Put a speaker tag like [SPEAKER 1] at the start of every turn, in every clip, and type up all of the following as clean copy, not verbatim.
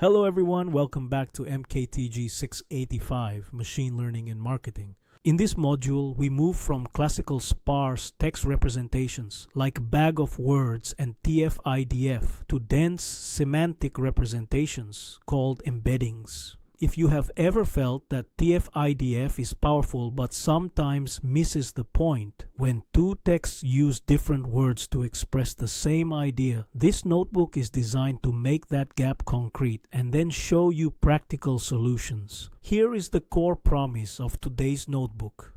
[SPEAKER 1] Hello everyone, welcome back to MKTG 685, Machine Learning in Marketing. In this module, we move from classical sparse text representations like bag of words and TF-IDF to dense semantic representations called embeddings. If you have ever felt that TF-IDF is powerful but sometimes misses the point when two texts use different words to express the same idea, this notebook is designed to make that gap concrete and then show you practical solutions. Here is the core promise of today's notebook.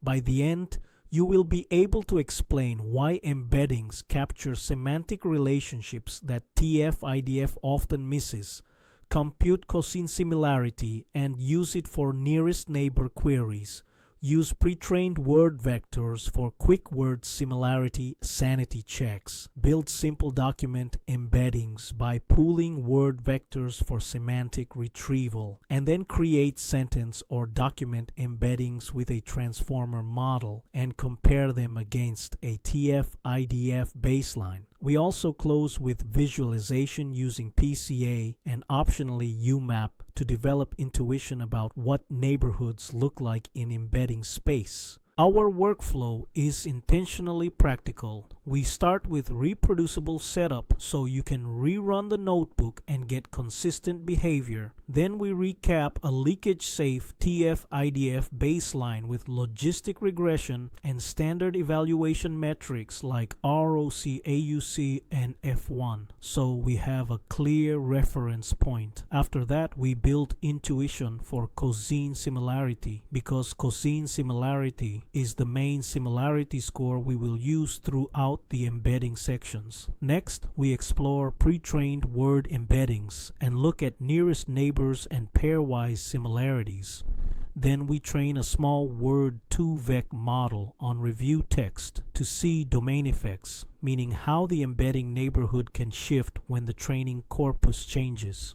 [SPEAKER 1] By the end, you will be able to explain why embeddings capture semantic relationships that TF-IDF often misses, compute cosine similarity, and use it for nearest neighbor queries. Use pre-trained word vectors for quick word similarity sanity checks. Build simple document embeddings by pooling word vectors for semantic retrieval. And then create sentence or document embeddings with a transformer model and compare them against a TF-IDF baseline. We also close with visualization using PCA and optionally UMAP to develop intuition about what neighborhoods look like in embedding space. Our workflow is intentionally practical. We start with reproducible setup so you can rerun the notebook and get consistent behavior. Then we recap a leakage-safe TF-IDF baseline with logistic regression and standard evaluation metrics like ROC, AUC, and F1. So we have a clear reference point. After that, we build intuition for cosine similarity because cosine similarity is the main similarity score we will use throughout the embedding sections. Next, we explore pre-trained word embeddings and look at nearest neighbors and pairwise similarities. Then we train a small word 2-vec model on review text to see domain effects, meaning how the embedding neighborhood can shift when the training corpus changes.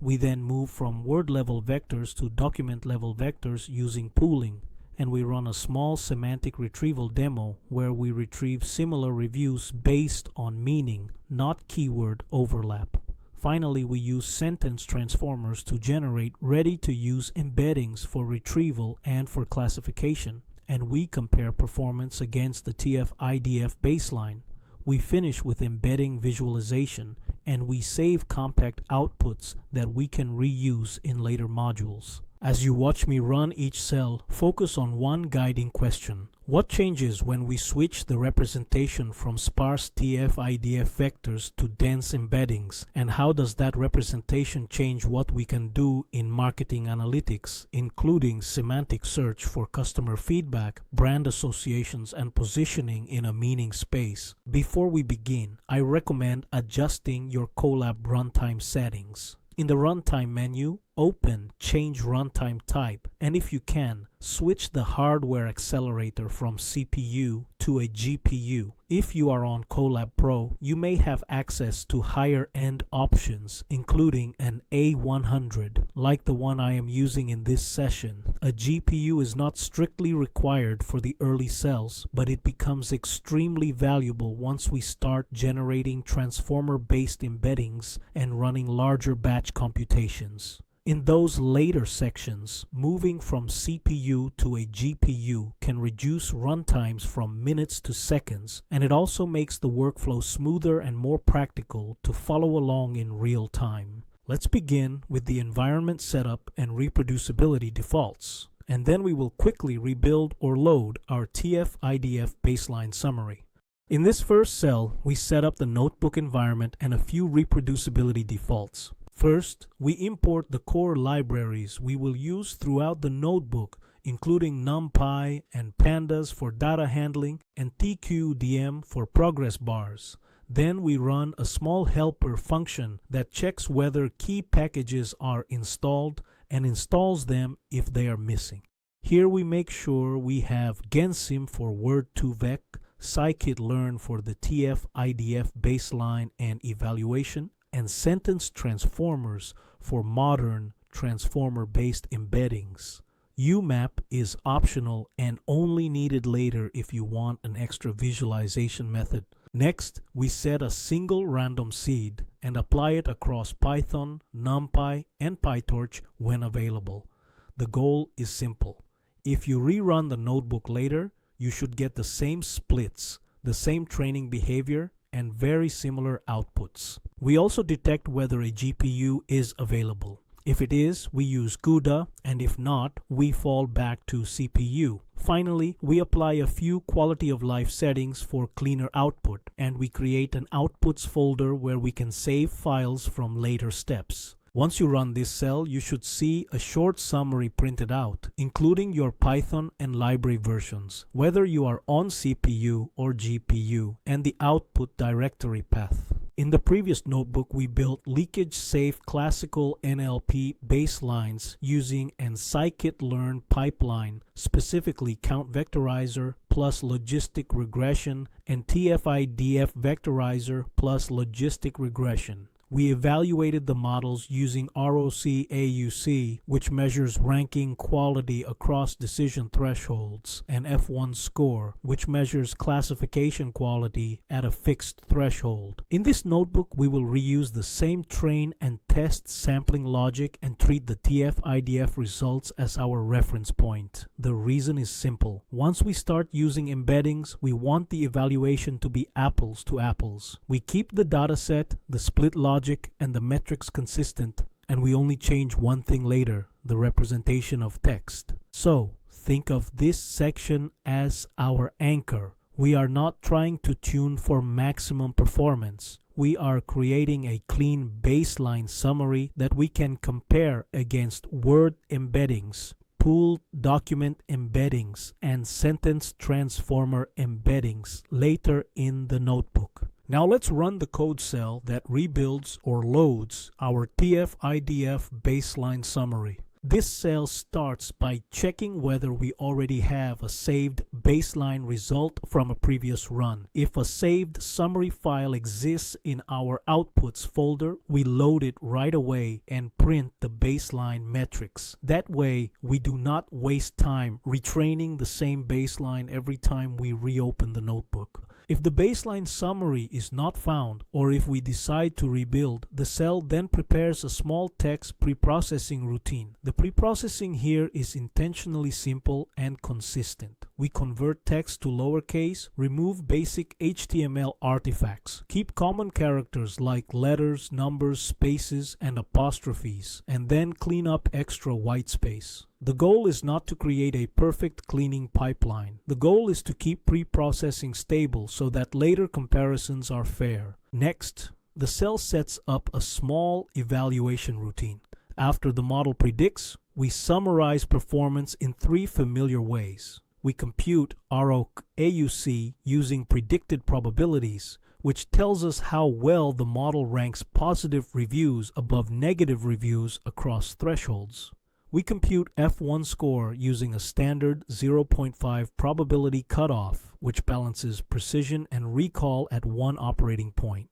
[SPEAKER 1] We then move from word-level vectors to document-level vectors using pooling, and we run a small semantic retrieval demo where we retrieve similar reviews based on meaning, not keyword overlap. Finally, we use sentence transformers to generate ready-to-use embeddings for retrieval and for classification, and we compare performance against the TF-IDF baseline. We finish with embedding visualization, and we save compact outputs that we can reuse in later modules. As you watch me run each cell, focus on one guiding question. What changes when we switch the representation from sparse TF-IDF vectors to dense embeddings? And how does that representation change what we can do in marketing analytics, including semantic search for customer feedback, brand associations, and positioning in a meaning space? Before we begin, I recommend adjusting your Colab runtime settings. In the runtime menu, open Change Runtime Type, and if you can, switch the hardware accelerator from CPU to a GPU. If you are on Colab Pro, you may have access to higher-end options, including an A100, like the one I am using in this session. A GPU is not strictly required for the early cells, but it becomes extremely valuable once we start generating transformer-based embeddings and running larger batch computations. In those later sections, moving from CPU to a GPU can reduce runtimes from minutes to seconds, and it also makes the workflow smoother and more practical to follow along in real time. Let's begin with the environment setup and reproducibility defaults, and then we will quickly rebuild or load our TF-IDF baseline summary. In this first cell, we set up the notebook environment and a few reproducibility defaults. First, we import the core libraries we will use throughout the notebook, including NumPy and Pandas for data handling and TQDM for progress bars. Then we run a small helper function that checks whether key packages are installed and installs them if they are missing. Here we make sure we have gensim for word2vec, scikit-learn for the TF-IDF baseline and evaluation, and sentence transformers for modern transformer-based embeddings. UMAP is optional and only needed later if you want an extra visualization method. Next, we set a single random seed and apply it across Python, NumPy, and PyTorch when available. The goal is simple. If you rerun the notebook later, you should get the same splits, the same training behavior, and very similar outputs. We also detect whether a GPU is available. If it is, we use CUDA, and if not, we fall back to CPU. Finally, we apply a few quality of life settings for cleaner output, and we create an outputs folder where we can save files from later steps. Once you run this cell, you should see a short summary printed out, including your Python and library versions, whether you are on CPU or GPU, and the output directory path. In the previous notebook, we built leakage-safe classical NLP baselines using an scikit-learn pipeline, specifically count vectorizer plus logistic regression and TF-IDF vectorizer plus logistic regression. We evaluated the models using ROC AUC, which measures ranking quality across decision thresholds, and F1 score, which measures classification quality at a fixed threshold. In this notebook, we will reuse the same train and test sampling logic and treat the TF-IDF results as our reference point. The reason is simple. Once we start using embeddings, we want the evaluation to be apples to apples. We keep the dataset, the split logic, and the metrics consistent, and we only change one thing later, the representation of text. So, think of this section as our anchor. We are not trying to tune for maximum performance. We are creating a clean baseline summary that we can compare against Word embeddings, pooled document embeddings, and sentence transformer embeddings later in the notebook. Now let's run the code cell that rebuilds or loads our TF-IDF baseline summary. This cell starts by checking whether we already have a saved baseline result from a previous run. If a saved summary file exists in our outputs folder, we load it right away and print the baseline metrics. That way, we do not waste time retraining the same baseline every time we reopen the notebook. If the baseline summary is not found, or if we decide to rebuild, the cell then prepares a small text preprocessing routine. The preprocessing here is intentionally simple and consistent. We convert text to lowercase, remove basic HTML artifacts, keep common characters like letters, numbers, spaces, and apostrophes, and then clean up extra white space. The goal is not to create a perfect cleaning pipeline. The goal is to keep pre-processing stable so that later comparisons are fair. Next, the cell sets up a small evaluation routine. After the model predicts, we summarize performance in three familiar ways. We compute ROC AUC using predicted probabilities, which tells us how well the model ranks positive reviews above negative reviews across thresholds. We compute F1 score using a standard 0.5 probability cutoff, which balances precision and recall at one operating point.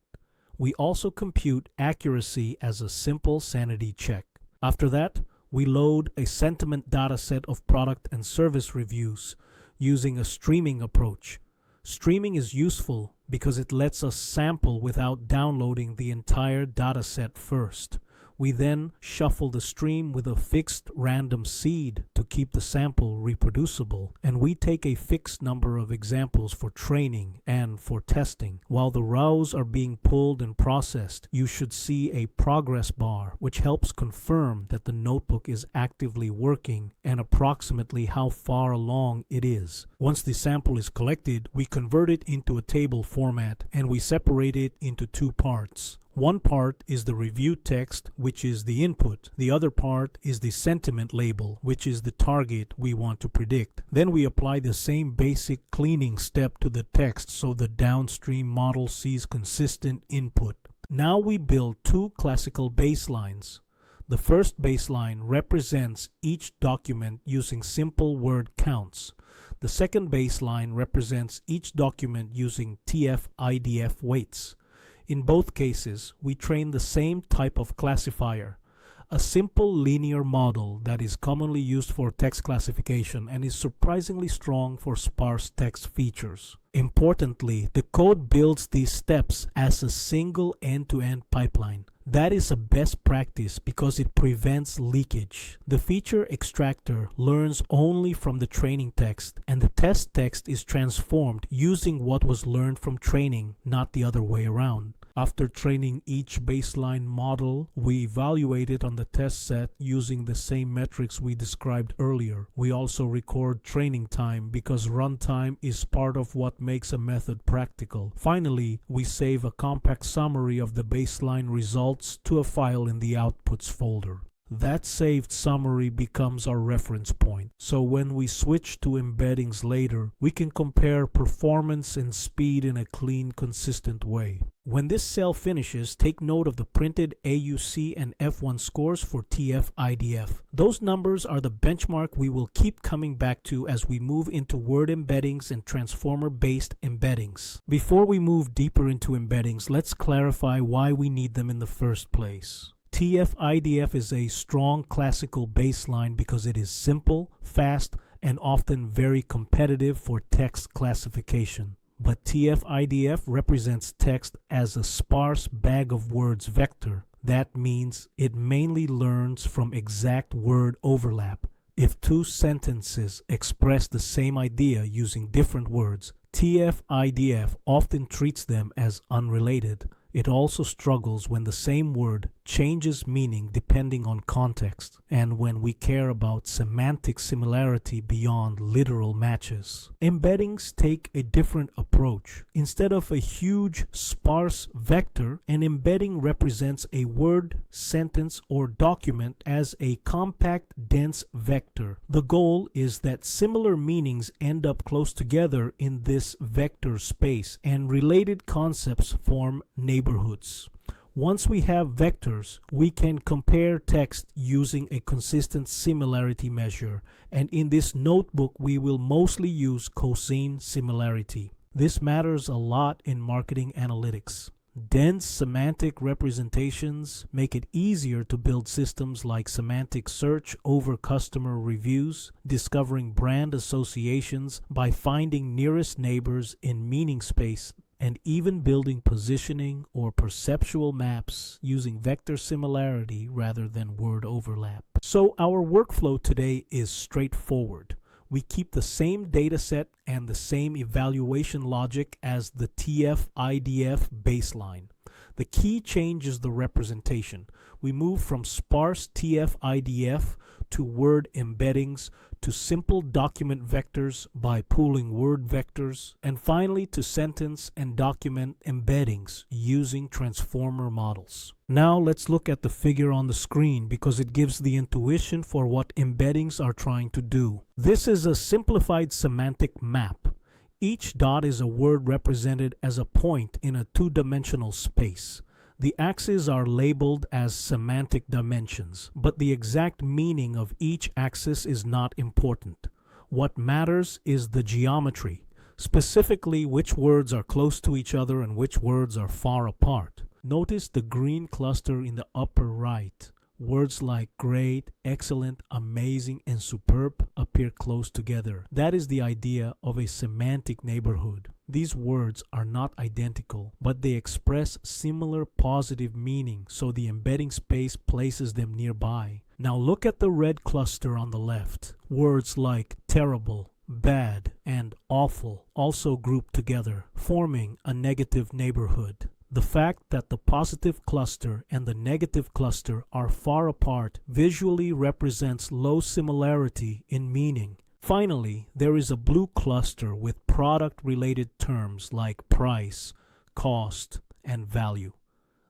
[SPEAKER 1] We also compute accuracy as a simple sanity check. After that, we load a sentiment dataset of product and service reviews using a streaming approach. Streaming is useful because it lets us sample without downloading the entire dataset first. We then shuffle the stream with a fixed random seed to keep the sample reproducible, and we take a fixed number of examples for training and for testing. While the rows are being pulled and processed, you should see a progress bar, which helps confirm that the notebook is actively working and approximately how far along it is. Once the sample is collected, we convert it into a table format, and we separate it into two parts. One part is the review text, which is the input. The other part is the sentiment label, which is the target we want to predict. Then we apply the same basic cleaning step to the text so the downstream model sees consistent input. Now we build two classical baselines. The first baseline represents each document using simple word counts. The second baseline represents each document using TF-IDF weights. In both cases, we train the same type of classifier, a simple linear model that is commonly used for text classification and is surprisingly strong for sparse text features. Importantly, the code builds these steps as a single end-to-end pipeline. That is a best practice because it prevents leakage. The feature extractor learns only from the training text, and the test text is transformed using what was learned from training, not the other way around. After training each baseline model, we evaluate it on the test set using the same metrics we described earlier. We also record training time because runtime is part of what makes a method practical. Finally, we save a compact summary of the baseline results to a file in the outputs folder. That saved summary becomes our reference point. So when we switch to embeddings later, we can compare performance and speed in a clean, consistent way. When this cell finishes, take note of the printed AUC and F1 scores for TF-IDF. Those numbers are the benchmark we will keep coming back to as we move into word embeddings and transformer-based embeddings. Before we move deeper into embeddings, let's clarify why we need them in the first place. TF-IDF is a strong classical baseline because it is simple, fast, and often very competitive for text classification. But TF-IDF represents text as a sparse bag of words vector. That means it mainly learns from exact word overlap. If two sentences express the same idea using different words, TF-IDF often treats them as unrelated. It also struggles when the same word changes meaning depending on context, and when we care about semantic similarity beyond literal matches. Embeddings take a different approach. Instead of a huge sparse vector, an embedding represents a word, sentence, or document as a compact, dense vector. The goal is that similar meanings end up close together in this vector space, and related concepts form neighborhoods. Once we have vectors, we can compare text using a consistent similarity measure, and in this notebook we will mostly use cosine similarity. This matters a lot in marketing analytics. Dense semantic representations make it easier to build systems like semantic search over customer reviews, discovering brand associations by finding nearest neighbors in meaning space, and even building positioning or perceptual maps using vector similarity rather than word overlap. So our workflow today is straightforward. We keep the same dataset and the same evaluation logic as the TF-IDF baseline. The key change is the representation. We move from sparse TF-IDF to word embeddings, to simple document vectors by pooling word vectors, and finally to sentence and document embeddings using transformer models. Now let's look at the figure on the screen because it gives the intuition for what embeddings are trying to do. This is a simplified semantic map. Each dot is a word represented as a point in a two-dimensional space. The axes are labeled as semantic dimensions, but the exact meaning of each axis is not important. What matters is the geometry, specifically which words are close to each other and which words are far apart. Notice the green cluster in the upper right. Words like great, excellent, amazing, and superb appear close together. That is the idea of a semantic neighborhood. These words are not identical, but they express similar positive meaning, so the embedding space places them nearby. Now look at the red cluster on the left. Words like terrible, bad, and awful also group together, forming a negative neighborhood. The fact that the positive cluster and the negative cluster are far apart visually represents low similarity in meaning. Finally, there is a blue cluster with product-related terms like price, cost, and value.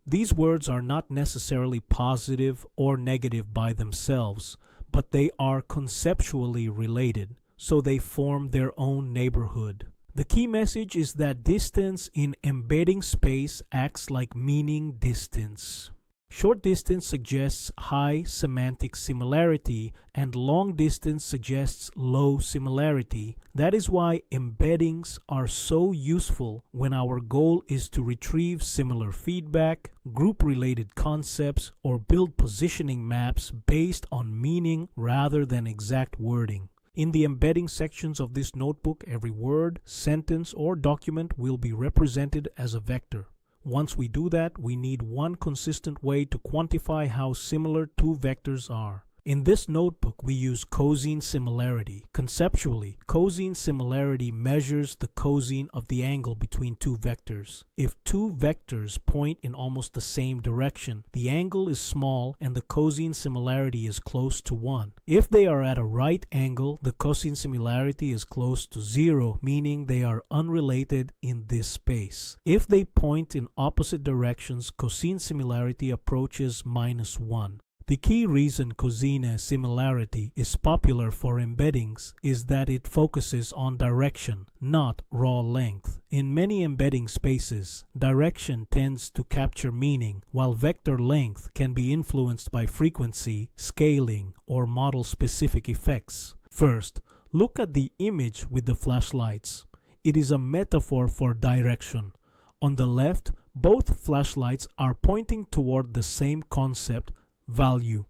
[SPEAKER 1] These words are not necessarily positive or negative by themselves, but they are conceptually related, so they form their own neighborhood. The key message is that distance in embedding space acts like meaning distance. Short distance suggests high semantic similarity and long distance suggests low similarity. That is why embeddings are so useful when our goal is to retrieve similar feedback, group related concepts, or build positioning maps based on meaning rather than exact wording. In the embedding sections of this notebook, every word, sentence, or document will be represented as a vector. Once we do that, we need one consistent way to quantify how similar two vectors are. In this notebook, we use cosine similarity. Conceptually, cosine similarity measures the cosine of the angle between two vectors. If two vectors point in almost the same direction, the angle is small and the cosine similarity is close to 1. If they are at a right angle, the cosine similarity is close to 0, meaning they are unrelated in this space. If they point in opposite directions, cosine similarity approaches -1. The key reason cosine similarity is popular for embeddings is that it focuses on direction, not raw length. In many embedding spaces, direction tends to capture meaning, while vector length can be influenced by frequency, scaling, or model-specific effects. First, look at the image with the flashlights. It is a metaphor for direction. On the left, both flashlights are pointing toward the same concept, value.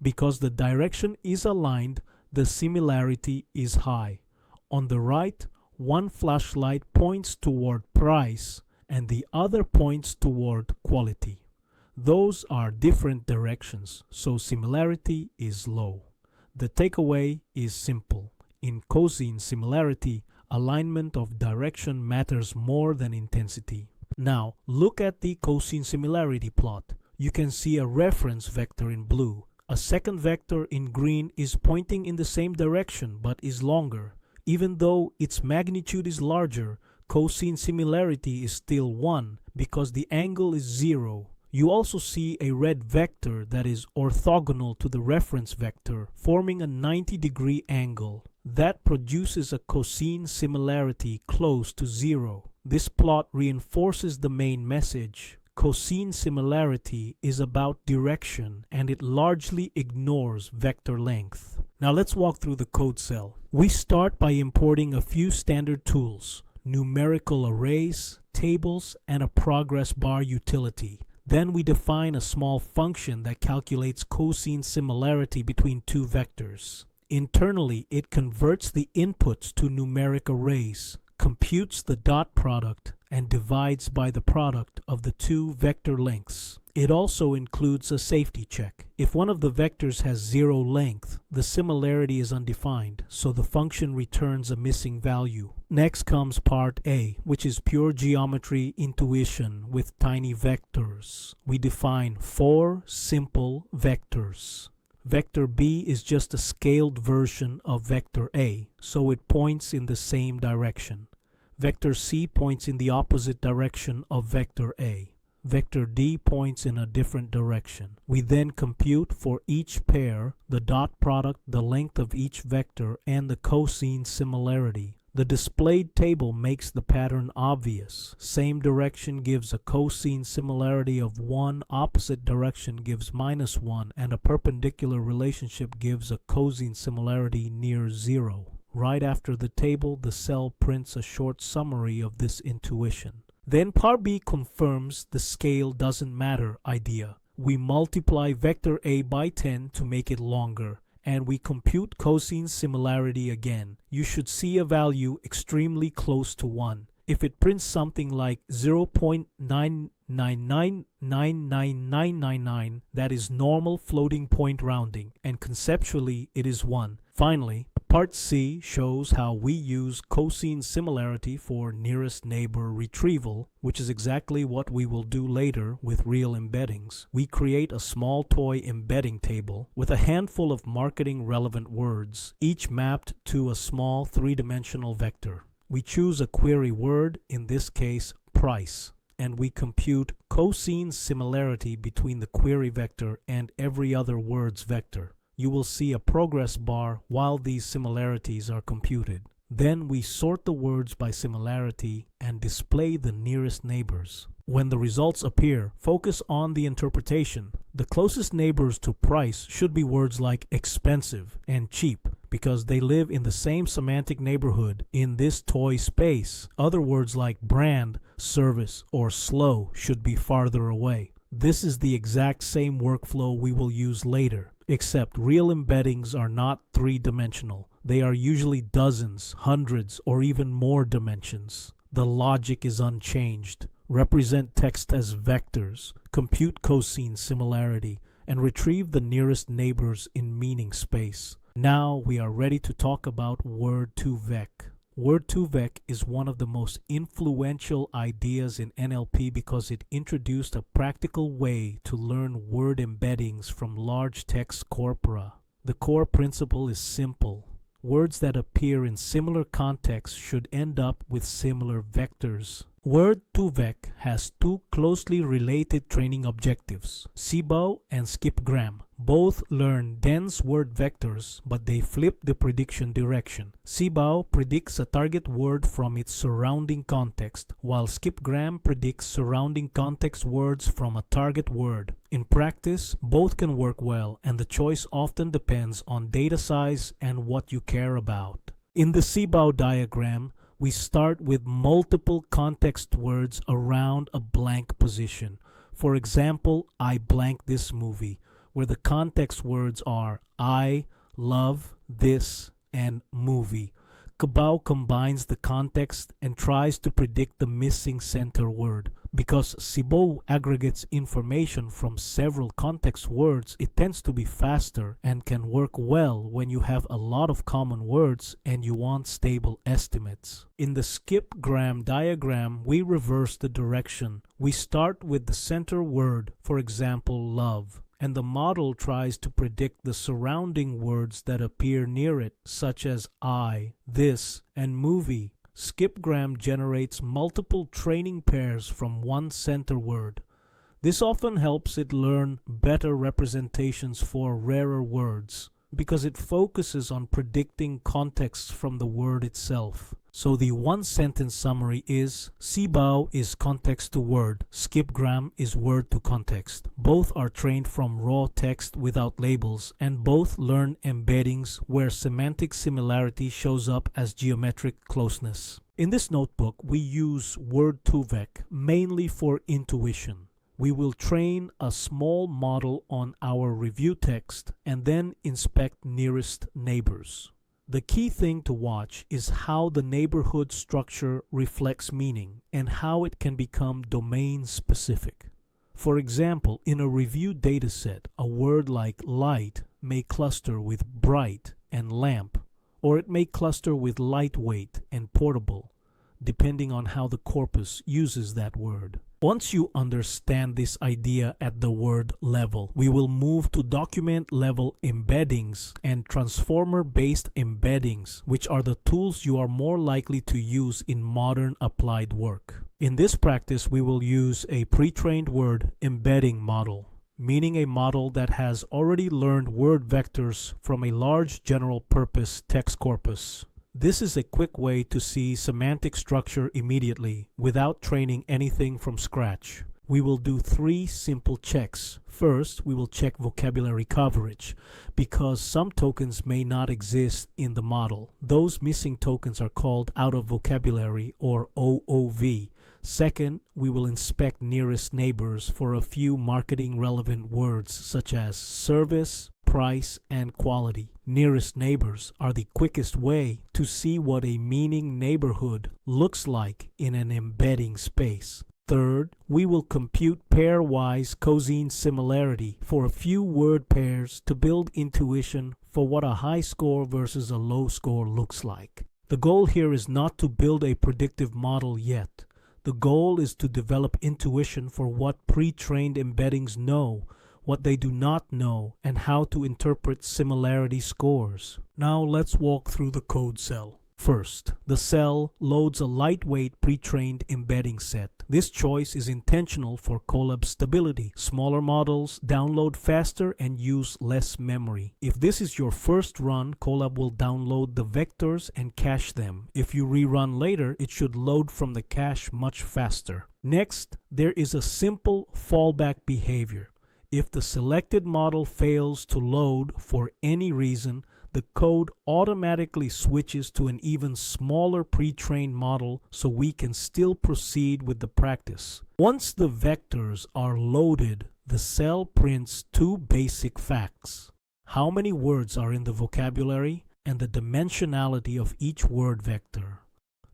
[SPEAKER 1] Because the direction is aligned, the similarity is high. On the right, one flashlight points toward price and the other points toward quality. Those are different directions, so similarity is low. The takeaway is simple. In cosine similarity, alignment of direction matters more than intensity. Now, look at the cosine similarity plot. You can see a reference vector in blue. A second vector in green is pointing in the same direction but is longer. Even though its magnitude is larger, cosine similarity is still 1 because the angle is 0. You also see a red vector that is orthogonal to the reference vector, forming a 90-degree angle. That produces a cosine similarity close to 0. This plot reinforces the main message. Cosine similarity is about direction and it largely ignores vector length. Now let's walk through the code cell. We start by importing a few standard tools, numerical arrays, tables, and a progress bar utility. Then we define a small function that calculates cosine similarity between two vectors. Internally, it converts the inputs to numeric arrays, computes the dot product, and divides by the product of the two vector lengths. It also includes a safety check. If one of the vectors has 0 length, the similarity is undefined, so the function returns a missing value. Next comes part A, which is pure geometry intuition with tiny vectors. We define 4 simple vectors. Vector B is just a scaled version of vector A, so it points in the same direction. Vector C points in the opposite direction of vector A. Vector D points in a different direction. We then compute for each pair the dot product, the length of each vector, and the cosine similarity. The displayed table makes the pattern obvious. Same direction gives a cosine similarity of 1, opposite direction gives -1, and a perpendicular relationship gives a cosine similarity near 0. Right after the table, the cell prints a short summary of this intuition. Then part B confirms the scale doesn't matter idea. We multiply vector A by 10 to make it longer, and we compute cosine similarity again. You should see a value extremely close to 1. If it prints something like 0.9999999, that is normal floating point rounding, and conceptually it is 1. Finally, part C shows how we use cosine similarity for nearest neighbor retrieval, which is exactly what we will do later with real embeddings. We create a small toy embedding table with a handful of marketing relevant words, each mapped to a small 3-dimensional vector. We choose a query word, in this case price, and we compute cosine similarity between the query vector and every other word's vector. You will see a progress bar while these similarities are computed. Then we sort the words by similarity and display the nearest neighbors. When the results appear, focus on the interpretation. The closest neighbors to price should be words like expensive and cheap because they live in the same semantic neighborhood in this toy space. Other words like brand, service, or slow should be farther away. This is the exact same workflow we will use later, except real embeddings are not three-dimensional. They are usually dozens, hundreds, or even more dimensions. The logic is unchanged. Represent text as vectors, compute cosine similarity, and retrieve the nearest neighbors in meaning space. Now we are ready to talk about Word2Vec. Word2Vec is one of the most influential ideas in NLP because it introduced a practical way to learn word embeddings from large text corpora. The core principle is simple. Words that appear in similar contexts should end up with similar vectors. Word2Vec has two closely related training objectives, CBOW and skipgram. Both learn dense word vectors, but they flip the prediction direction. CBOW predicts a target word from its surrounding context, while skipgram predicts surrounding context words from a target word. In practice, both can work well, and the choice often depends on data size and what you care about. In the CBOW diagram, we start with multiple context words around a blank position. For example, I blank this movie, where the context words are I, love, this, and movie. CBOW combines the context and tries to predict the missing center word. Because CBOW aggregates information from several context words, it tends to be faster and can work well when you have a lot of common words and you want stable estimates. In the skipgram diagram, we reverse the direction. We start with the center word, for example, love, and the model tries to predict the surrounding words that appear near it, such as I, this, and movie. Skipgram generates multiple training pairs from one center word. This often helps it learn better representations for rarer words because it focuses on predicting context from the word itself. So the one-sentence summary is, CBOW is context to word, skipgram is word to context. Both are trained from raw text without labels, and both learn embeddings where semantic similarity shows up as geometric closeness. In this notebook, we use Word2Vec mainly for intuition. We will train a small model on our review text and then inspect nearest neighbors. The key thing to watch is how the neighborhood structure reflects meaning and how it can become domain-specific. For example, in a review dataset, a word like light may cluster with bright and lamp, or it may cluster with lightweight and portable, depending on how the corpus uses that word. Once you understand this idea at the word level, we will move to document level embeddings and transformer-based embeddings, which are the tools you are more likely to use in modern applied work. In this practice, we will use a pre-trained word embedding model, meaning a model that has already learned word vectors from a large general-purpose text corpus. This is a quick way to see semantic structure immediately without training anything from scratch. We will do 3 simple checks. First, we will check vocabulary coverage because some tokens may not exist in the model. Those missing tokens are called out of vocabulary or OOV. Second, we will inspect nearest neighbors for a few marketing relevant words such as service, price, and quality. Nearest neighbors are the quickest way to see what a meaning neighborhood looks like in an embedding space. Third, we will compute pairwise cosine similarity for a few word pairs to build intuition for what a high score versus a low score looks like. The goal here is not to build a predictive model yet. The goal is to develop intuition for what pre-trained embeddings know, what they do not know, and how to interpret similarity scores. Now let's walk through the code cell. First, the cell loads a lightweight pre-trained embedding set. This choice is intentional for Colab stability. Smaller models download faster and use less memory. If this is your first run, Colab will download the vectors and cache them. If you rerun later, it should load from the cache much faster. Next, there is a simple fallback behavior. If the selected model fails to load for any reason, the code automatically switches to an even smaller pre-trained model so we can still proceed with the practice. Once the vectors are loaded, the cell prints two basic facts: how many words are in the vocabulary and the dimensionality of each word vector.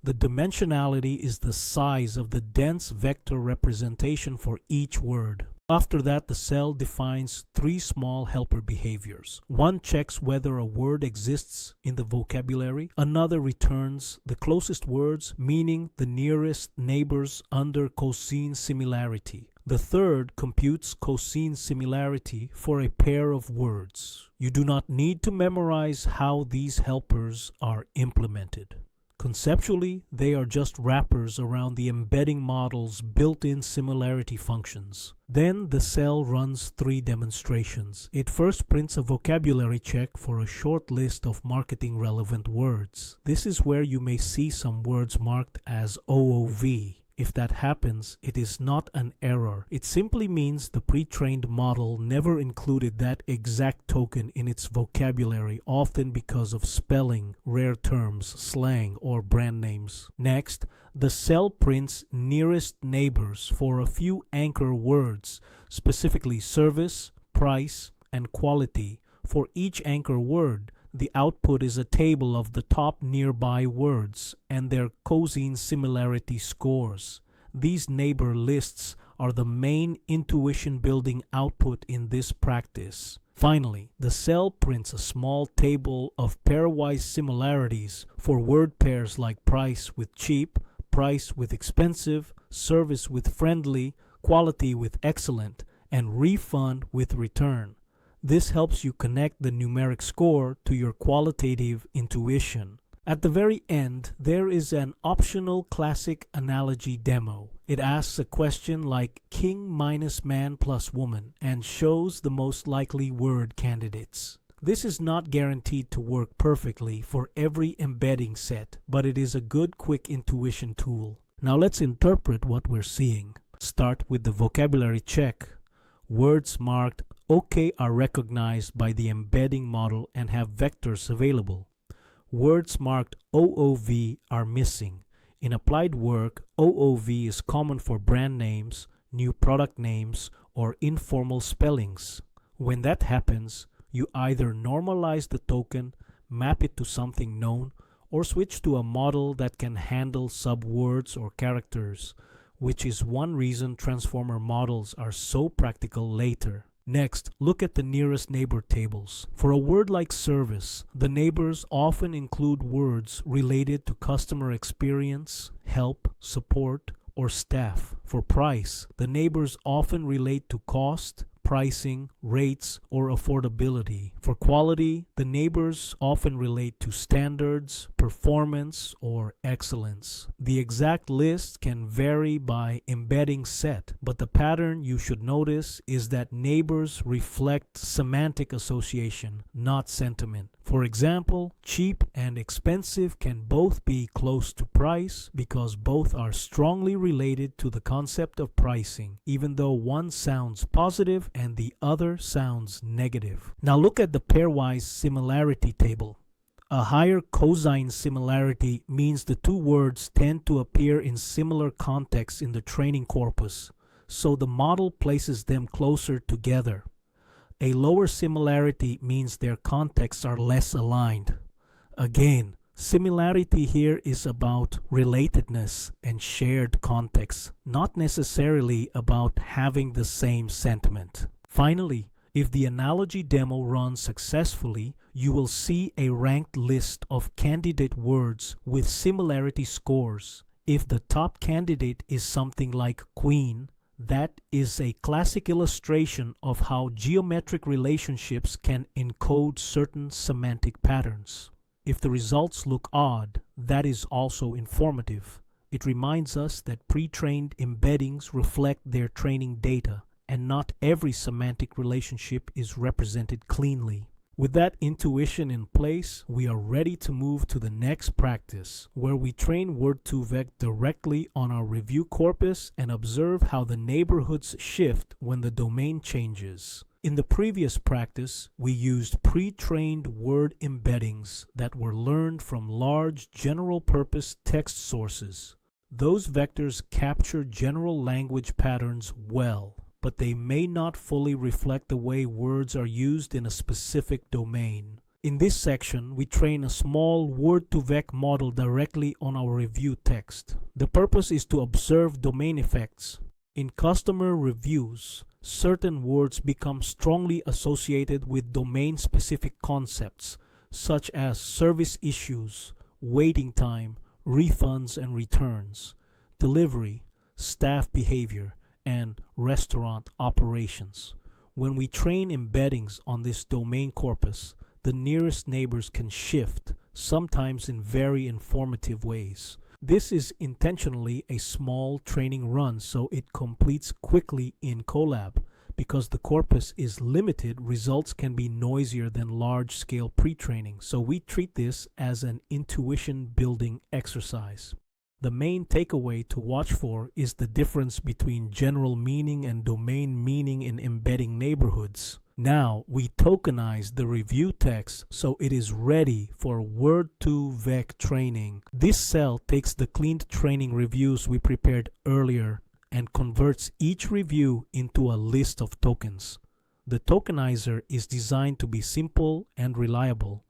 [SPEAKER 1] The dimensionality is the size of the dense vector representation for each word. After that, the cell defines three small helper behaviors. One checks whether a word exists in the vocabulary. Another returns the closest words, meaning the nearest neighbors under cosine similarity. The third computes cosine similarity for a pair of words. You do not need to memorize how these helpers are implemented. Conceptually, they are just wrappers around the embedding model's built-in similarity functions. Then the cell runs three demonstrations. It first prints a vocabulary check for a short list of marketing relevant words. This is where you may see some words marked as OOV. If that happens, it is not an error. It simply means the pre-trained model never included that exact token in its vocabulary, often because of spelling, rare terms, slang, or brand names. Next, the cell prints nearest neighbors for a few anchor words, specifically service, price, and quality. For each anchor word, the output is a table of the top nearby words and their cosine similarity scores. These neighbor lists are the main intuition building output in this practice. Finally, the cell prints a small table of pairwise similarities for word pairs like price with cheap, price with expensive, service with friendly, quality with excellent, and refund with return. This helps you connect the numeric score to your qualitative intuition. At the very end, there is an optional classic analogy demo. It asks a question like king minus man plus woman and shows the most likely word candidates. This is not guaranteed to work perfectly for every embedding set, but it is a good quick intuition tool. Now let's interpret what we're seeing. Start with the vocabulary check. Words marked OK are recognized by the embedding model and have vectors available. Words marked OOV are missing. In applied work, OOV is common for brand names, new product names, or informal spellings. When that happens, you either normalize the token, map it to something known, or switch to a model that can handle subwords or characters, which is one reason transformer models are so practical later. Next, look at the nearest neighbor tables. For a word like service, the neighbors often include words related to customer experience, help, support, or staff. For price, the neighbors often relate to cost, pricing, rates, or affordability. For quality, the neighbors often relate to standards, performance, or excellence. The exact list can vary by embedding set, but the pattern you should notice is that neighbors reflect semantic association, not sentiment. For example, cheap and expensive can both be close to price because both are strongly related to the concept of pricing, even though one sounds positive and the other sounds negative. Now look at the pairwise similarity table. A higher cosine similarity means the two words tend to appear in similar contexts in the training corpus, so the model places them closer together. A lower similarity means their contexts are less aligned. Again, similarity here is about relatedness and shared context, not necessarily about having the same sentiment. Finally, if the analogy demo runs successfully, you will see a ranked list of candidate words with similarity scores. If the top candidate is something like queen, that is a classic illustration of how geometric relationships can encode certain semantic patterns. If the results look odd, that is also informative. It reminds us that pre-trained embeddings reflect their training data, and not every semantic relationship is represented cleanly. With that intuition in place, we are ready to move to the next practice, where we train Word2Vec directly on our review corpus and observe how the neighborhoods shift when the domain changes. In the previous practice, we used pre-trained word embeddings that were learned from large general-purpose text sources. Those vectors capture general language patterns well, but they may not fully reflect the way words are used in a specific domain. In this section, we train a small Word2Vec model directly on our review text. The purpose is to observe domain effects. In customer reviews, certain words become strongly associated with domain-specific concepts, such as service issues, waiting time, refunds and returns, delivery, staff behavior, and restaurant operations. When we train embeddings on this domain corpus, the nearest neighbors can shift, sometimes in very informative ways. This is intentionally a small training run, so it completes quickly in Colab. Because the corpus is limited, results can be noisier than large-scale pre-training, so we treat this as an intuition-building exercise. The main takeaway to watch for is the difference between general meaning and domain meaning in embedding neighborhoods. Now, we tokenize the review text so it is ready for Word2Vec training. This cell takes the cleaned training reviews we prepared earlier and converts each review into a list of tokens. The tokenizer is designed to be simple and reliable.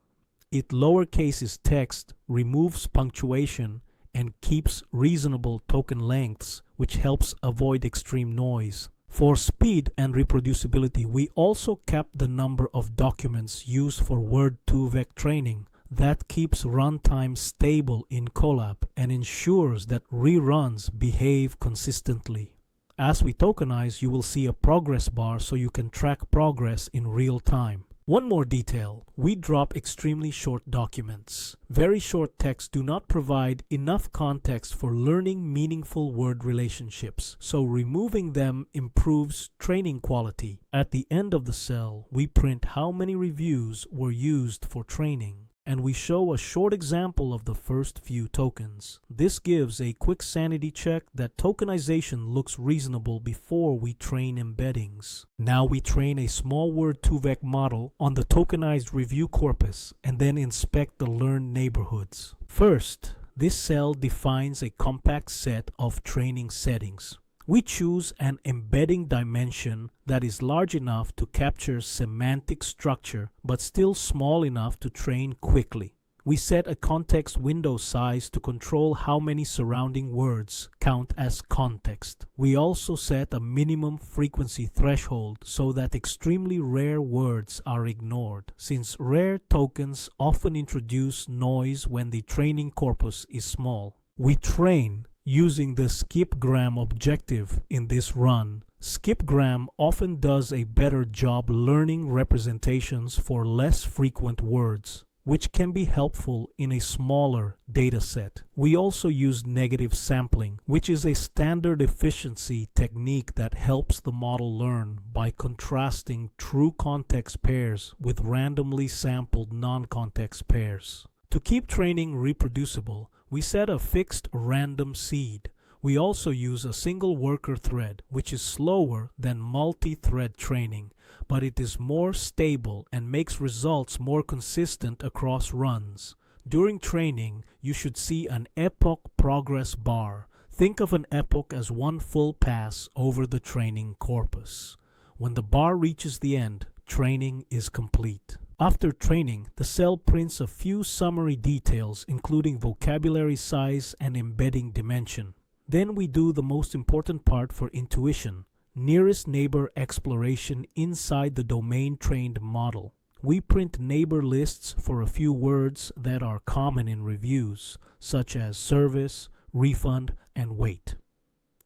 [SPEAKER 1] It lowercases text, removes punctuation, and keeps reasonable token lengths, which helps avoid extreme noise. For speed and reproducibility, we also kept the number of documents used for Word2Vec training. That keeps runtime stable in Colab and ensures that reruns behave consistently. As we tokenize, you will see a progress bar so you can track progress in real time. One more detail, we drop extremely short documents. Very short texts do not provide enough context for learning meaningful word relationships, so removing them improves training quality. At the end of the cell, we print how many reviews were used for training, and we show a short example of the first few tokens. This gives a quick sanity check that tokenization looks reasonable before we train embeddings. Now we train a small Word2Vec model on the tokenized review corpus and then inspect the learned neighborhoods. First, this cell defines a compact set of training settings. We choose an embedding dimension that is large enough to capture semantic structure but still small enough to train quickly. We set a context window size to control how many surrounding words count as context. We also set a minimum frequency threshold so that extremely rare words are ignored, since rare tokens often introduce noise when the training corpus is small. We train using the skipgram objective in this run. Skipgram often does a better job learning representations for less frequent words, which can be helpful in a smaller dataset. We also use negative sampling, which is a standard efficiency technique that helps the model learn by contrasting true context pairs with randomly sampled non-context pairs. To keep training reproducible, we set a fixed random seed. We also use a single worker thread, which is slower than multi-thread training, but it is more stable and makes results more consistent across runs. During training, you should see an epoch progress bar. Think of an epoch as one full pass over the training corpus. When the bar reaches the end, training is complete. After training, the cell prints a few summary details, including vocabulary size and embedding dimension. Then we do the most important part for intuition, nearest neighbor exploration inside the domain-trained model. We print neighbor lists for a few words that are common in reviews, such as service, refund, and wait.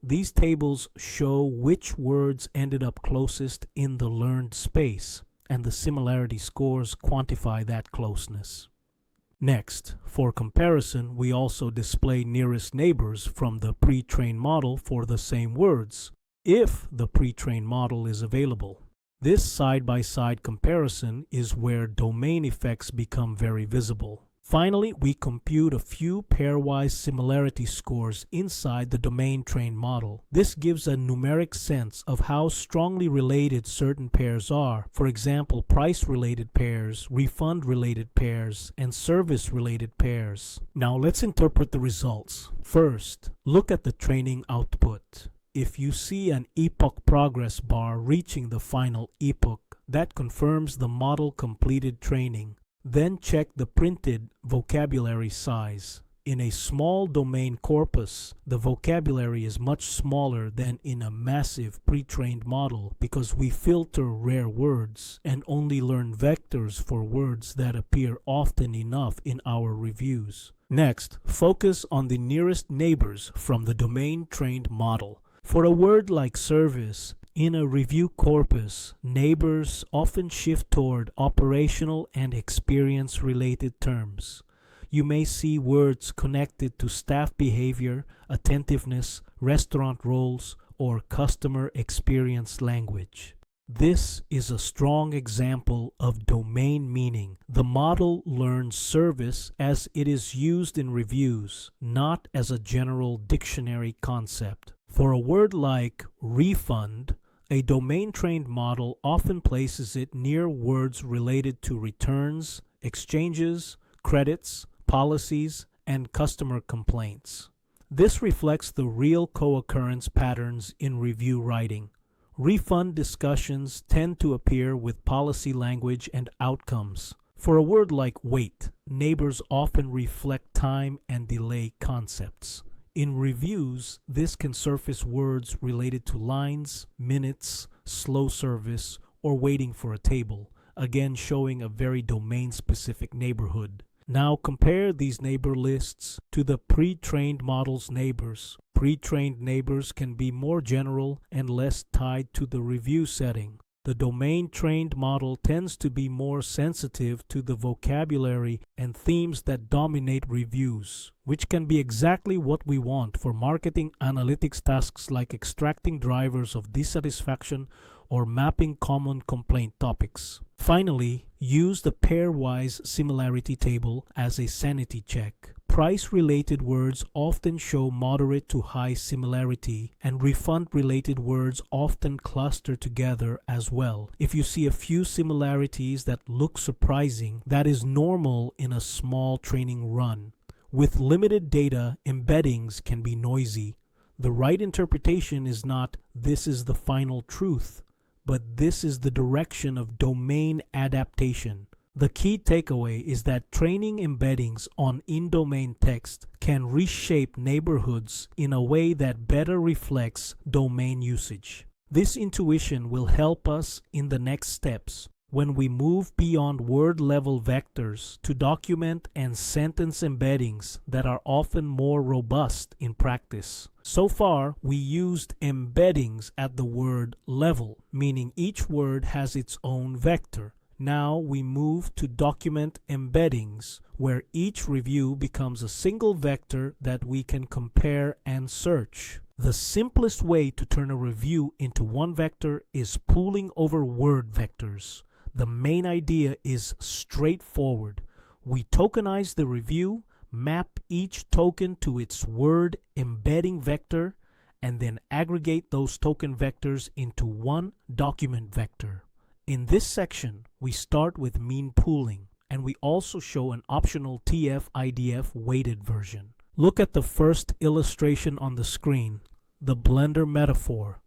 [SPEAKER 1] These tables show which words ended up closest in the learned space, and the similarity scores quantify that closeness. Next, for comparison, we also display nearest neighbors from the pre-trained model for the same words, if the pre-trained model is available. This side-by-side comparison is where domain effects become very visible. Finally, we compute a few pairwise similarity scores inside the domain-trained model. This gives a numeric sense of how strongly related certain pairs are. For example, price-related pairs, refund-related pairs, and service-related pairs. Now let's interpret the results. First, look at the training output. If you see an epoch progress bar reaching the final epoch, that confirms the model completed training. Then check the printed vocabulary size. In a small domain corpus, the vocabulary is much smaller than in a massive pre-trained model because we filter rare words and only learn vectors for words that appear often enough in our reviews. Next, focus on the nearest neighbors from the domain-trained model. For a word like service, in a review corpus, neighbors often shift toward operational and experience-related terms. You may see words connected to staff behavior, attentiveness, restaurant roles, or customer experience language. This is a strong example of domain meaning. The model learns service as it is used in reviews, not as a general dictionary concept. For a word like refund, a domain-trained model often places it near words related to returns, exchanges, credits, policies, and customer complaints. This reflects the real co-occurrence patterns in review writing. Refund discussions tend to appear with policy language and outcomes. For a word like wait, neighbors often reflect time and delay concepts. In reviews, this can surface words related to lines, minutes, slow service, or waiting for a table, again showing a very domain-specific neighborhood. Now compare these neighbor lists to the pre-trained model's neighbors. Pre-trained neighbors can be more general and less tied to the review setting. The domain-trained model tends to be more sensitive to the vocabulary and themes that dominate reviews, which can be exactly what we want for marketing analytics tasks like extracting drivers of dissatisfaction or mapping common complaint topics. Finally, use the pairwise similarity table as a sanity check. Price-related words often show moderate to high similarity, and refund-related words often cluster together as well. If you see a few similarities that look surprising, that is normal in a small training run. With limited data, embeddings can be noisy. The right interpretation is not "this is the final truth," but "this is the direction of domain adaptation." The key takeaway is that training embeddings on in-domain text can reshape neighborhoods in a way that better reflects domain usage. This intuition will help us in the next steps when we move beyond word-level vectors to document and sentence embeddings that are often more robust in practice. So far, we used embeddings at the word level, meaning each word has its own vector. Now we move to document embeddings, where each review becomes a single vector that we can compare and search. The simplest way to turn a review into one vector is pooling over word vectors. The main idea is straightforward. We tokenize the review, map each token to its word embedding vector, and then aggregate those token vectors into one document vector. In this section, we start with mean pooling, and we also show an optional TF-IDF weighted version. Look at the first illustration on the screen, the blender metaphor.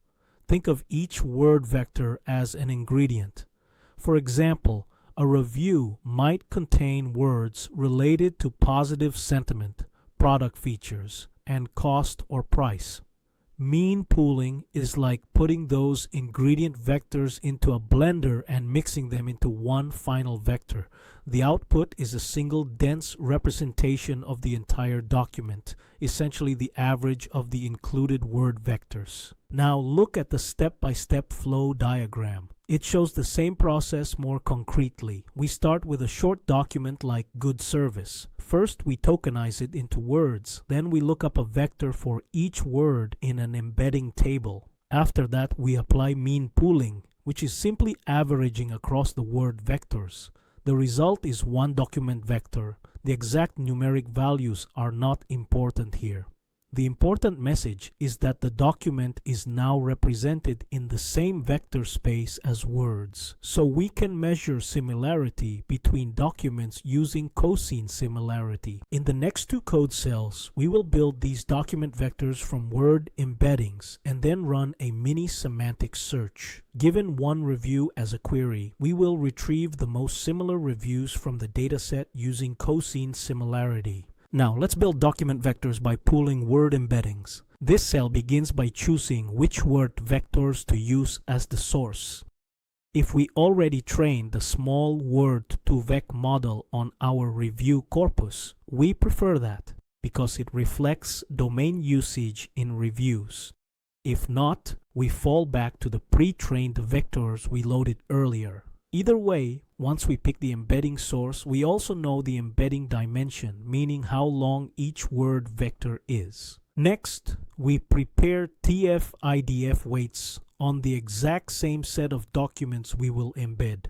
[SPEAKER 1] Think of each word vector as an ingredient. For example, a review might contain words related to positive sentiment, product features, and cost or price. Mean pooling is like putting those ingredient vectors into a blender and mixing them into one final vector. The output is a single dense representation of the entire document, essentially the average of the included word vectors. Now look at the step-by-step flow diagram. It shows the same process more concretely. We start with a short document like good service. First, we tokenize it into words. Then we look up a vector for each word in an embedding table. After that, we apply mean pooling, which is simply averaging across the word vectors. The result is one document vector. The exact numeric values are not important here. The important message is that the document is now represented in the same vector space as words. So we can measure similarity between documents using cosine similarity. In the next two code cells, we will build these document vectors from Word embeddings and then run a mini semantic search. Given one review as a query, we will retrieve the most similar reviews from the dataset using cosine similarity. Now, let's build document vectors by pooling word embeddings. This cell begins by choosing which word vectors to use as the source. If we already trained the small word2vec model on our review corpus, we prefer that because it reflects domain usage in reviews. If not, we fall back to the pre-trained vectors we loaded earlier. Either way, once we pick the embedding source, we also know the embedding dimension, meaning how long each word vector is. Next, we prepare TF-IDF weights on the exact same set of documents we will embed.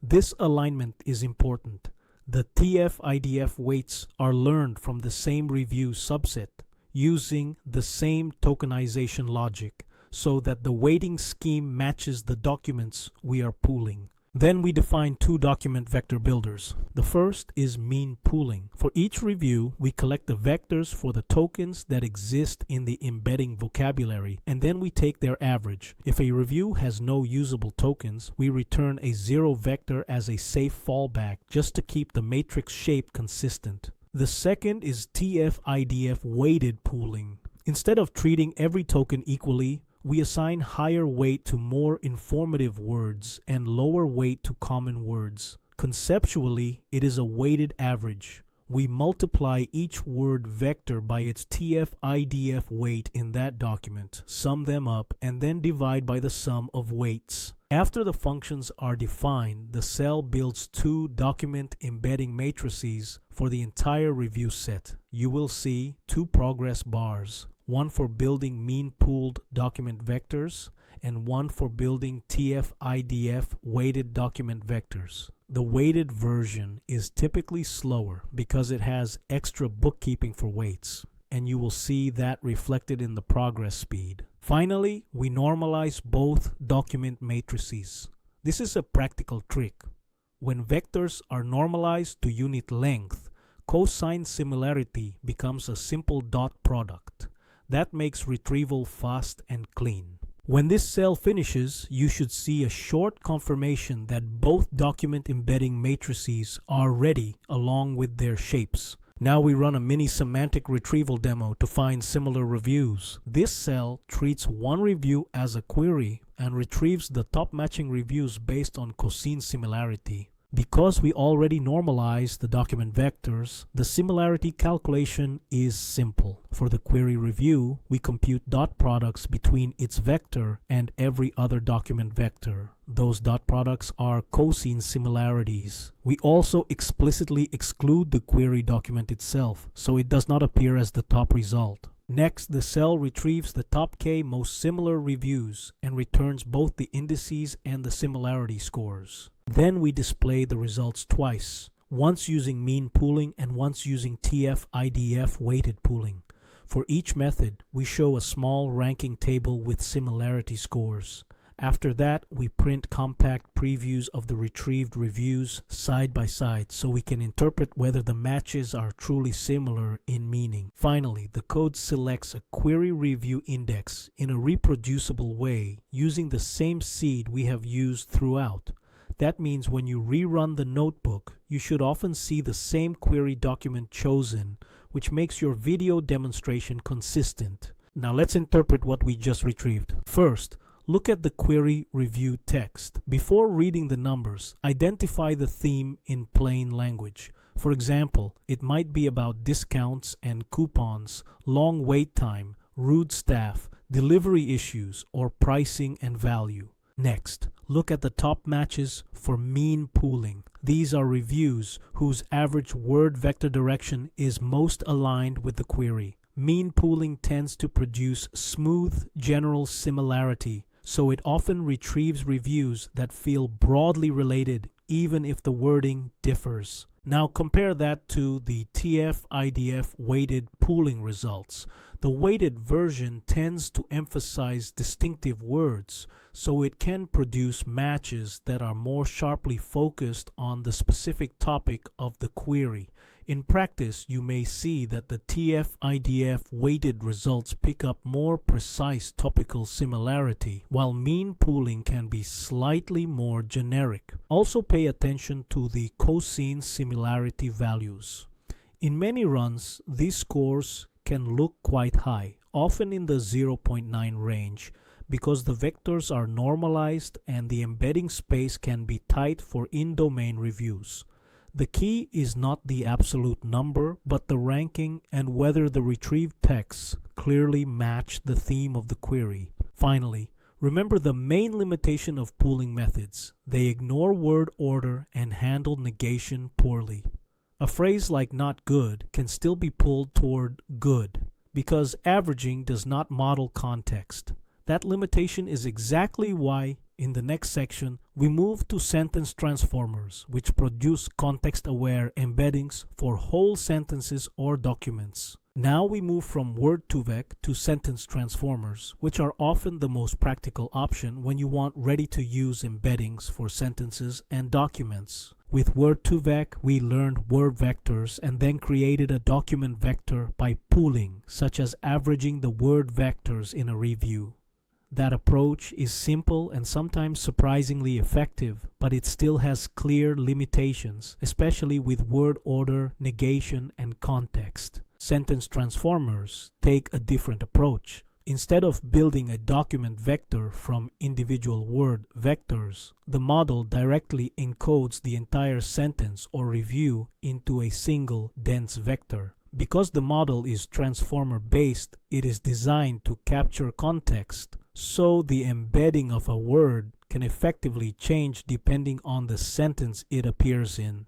[SPEAKER 1] This alignment is important. The TF-IDF weights are learned from the same review subset using the same tokenization logic so that the weighting scheme matches the documents we are pooling. Then we define two document vector builders. The first is mean pooling. For each review, we collect the vectors for the tokens that exist in the embedding vocabulary, and then we take their average. If a review has no usable tokens, we return a zero vector as a safe fallback just to keep the matrix shape consistent. The second is TF-IDF weighted pooling. Instead of treating every token equally, we assign higher weight to more informative words and lower weight to common words. Conceptually, it is a weighted average. We multiply each word vector by its TF-IDF weight in that document, sum them up, and then divide by the sum of weights. After the functions are defined, the cell builds two document embedding matrices for the entire review set. You will see two progress bars. One for building mean pooled document vectors, and one for building TF-IDF weighted document vectors. The weighted version is typically slower because it has extra bookkeeping for weights, and you will see that reflected in the progress speed. Finally, we normalize both document matrices. This is a practical trick. When vectors are normalized to unit length, cosine similarity becomes a simple dot product. That makes retrieval fast and clean. When this cell finishes, you should see a short confirmation that both document embedding matrices are ready along with their shapes. Now we run a mini semantic retrieval demo to find similar reviews. This cell treats one review as a query and retrieves the top matching reviews based on cosine similarity. Because we already normalized the document vectors, the similarity calculation is simple. For the query review, we compute dot products between its vector and every other document vector. Those dot products are cosine similarities. We also explicitly exclude the query document itself, so it does not appear as the top result. Next, the cell retrieves the top k most similar reviews and returns both the indices and the similarity scores. Then we display the results twice, once using mean pooling and once using TF-IDF weighted pooling. For each method, we show a small ranking table with similarity scores. After that, we print compact previews of the retrieved reviews side by side so we can interpret whether the matches are truly similar in meaning. Finally, the code selects a query review index in a reproducible way using the same seed we have used throughout. That means when you rerun the notebook, you should often see the same query document chosen, which makes your video demonstration consistent. Now let's interpret what we just retrieved. First, look at the query review text. Before reading the numbers, identify the theme in plain language. For example, it might be about discounts and coupons, long wait time, rude staff, delivery issues, or pricing and value. Next, look at the top matches for mean pooling. These are reviews whose average word vector direction is most aligned with the query. Mean pooling tends to produce smooth general similarity, so it often retrieves reviews that feel broadly related even if the wording differs. Now compare that to the TF-IDF weighted pooling results. The weighted version tends to emphasize distinctive words, so it can produce matches that are more sharply focused on the specific topic of the query. In practice, you may see that the TF-IDF weighted results pick up more precise topical similarity, while mean pooling can be slightly more generic. Also pay attention to the cosine similarity values. In many runs, these scores can look quite high, often in the 0.9 range, because the vectors are normalized and the embedding space can be tight for in-domain reviews. The key is not the absolute number, but the ranking and whether the retrieved texts clearly match the theme of the query. Finally, remember the main limitation of pooling methods. They ignore word order and handle negation poorly. A phrase like not good can still be pulled toward good because averaging does not model context. That limitation is exactly why in the next section we move to sentence transformers, which produce context-aware embeddings for whole sentences or documents. Now we move from Word2Vec to sentence transformers, which are often the most practical option when you want ready-to-use embeddings for sentences and documents. With Word2Vec, we learned word vectors and then created a document vector by pooling, such as averaging the word vectors in a review. That approach is simple and sometimes surprisingly effective, but it still has clear limitations, especially with word order, negation, and context. Sentence transformers take a different approach. Instead of building a document vector from individual word vectors, the model directly encodes the entire sentence or review into a single dense vector. Because the model is transformer-based, it is designed to capture context, so the embedding of a word can effectively change depending on the sentence it appears in.